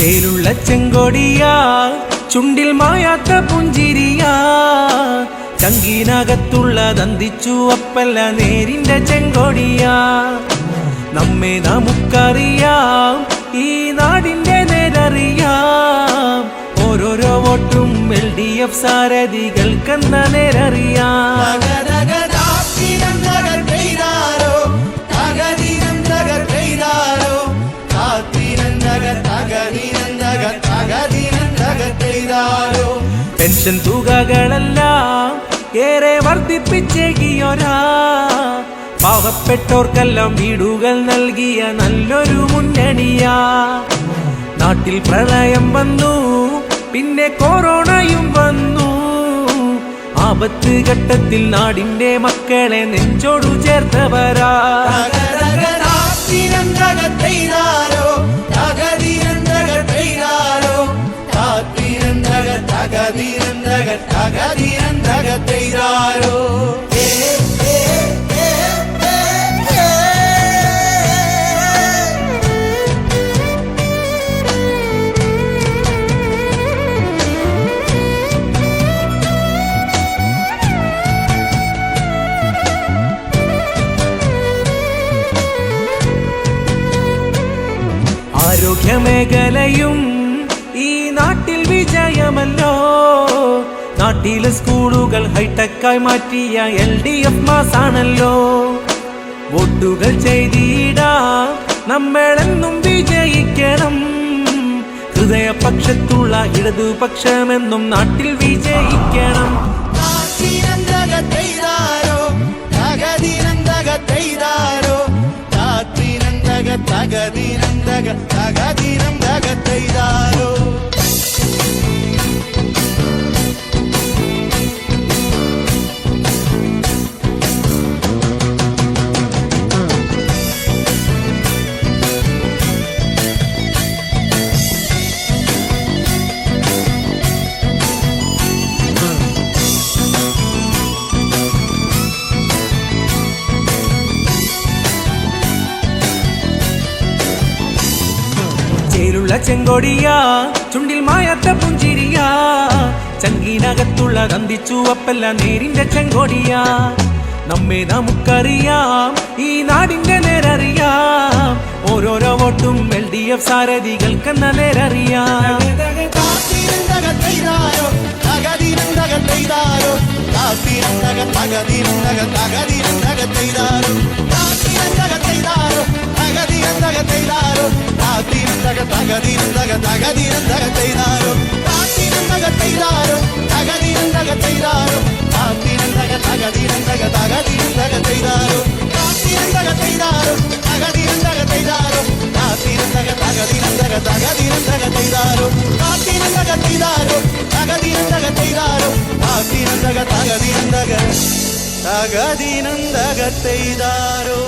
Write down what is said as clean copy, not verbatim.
ചേലുള്ള ചെങ്കൊടിയാ ചുണ്ടിൽ മായാത്ത പുഞ്ചിരിയാ ചങ്കിനകത്തുള്ള ദന്തിച്ചു അപ്പല്ല നേരിന്റെ ചെങ്കൊടിയാ നമ്മെ നമുക്കറിയാം ഈ നാടിന്റെ നേരറിയാം ഓരോരോ വോട്ടും LDF സാരഥികൾക്കെന്ന നേരറിയാം പെൻഷൻ തുകകളെല്ലാം ഏറെ വർദ്ധിപ്പിച്ചേകിയൊരാ പാവപ്പെട്ടോർക്കെല്ലാം വീടുകൾ നൽകിയ നല്ലൊരു മുന്നണിയാ നാട്ടിൽ പ്രളയം വന്നു പിന്നെ കൊറോണയും വന്നു ആപത്ത് ഘട്ടത്തിൽ നാടിന്റെ മക്കളെ നെഞ്ചോടു ചേർത്തവരാ ആരോഗ്യമേഖലയും ഈ നാട്ടിൽ വിജയമല്ലോ നാട്ടിലെ സ്കൂളുകൾ ഹൈടെക്കായി മാറ്റിയ LDF മാസാണല്ലോ വോട്ടുകൾ ചെയ്തിടാം നമ്മളെന്നും വിജയിക്കണം ഹൃദയപക്ഷത്തുള്ള ഇടതുപക്ഷമെന്നും നാട്ടിൽ വിജയിക്കണം ചേലുള്ള ചെങ്കൊടിയാ ചുണ്ടിൽ മായാത്ത പുഞ്ചിരിയാ ചങ്കിനകത്തുള്ള ദന്തിച്ചു അപ്പല്ല നേരിന്റെ ചെങ്കൊടിയാ നമ്മെ നമുക്കറിയാം ഈ നാടിന്റെ നേരറിയാം ഓരോരോ വോട്ടും LDF സാരഥികൾക്കെന്ന നേരറിയാം തകതിനന്തകത്തെയ്താരോ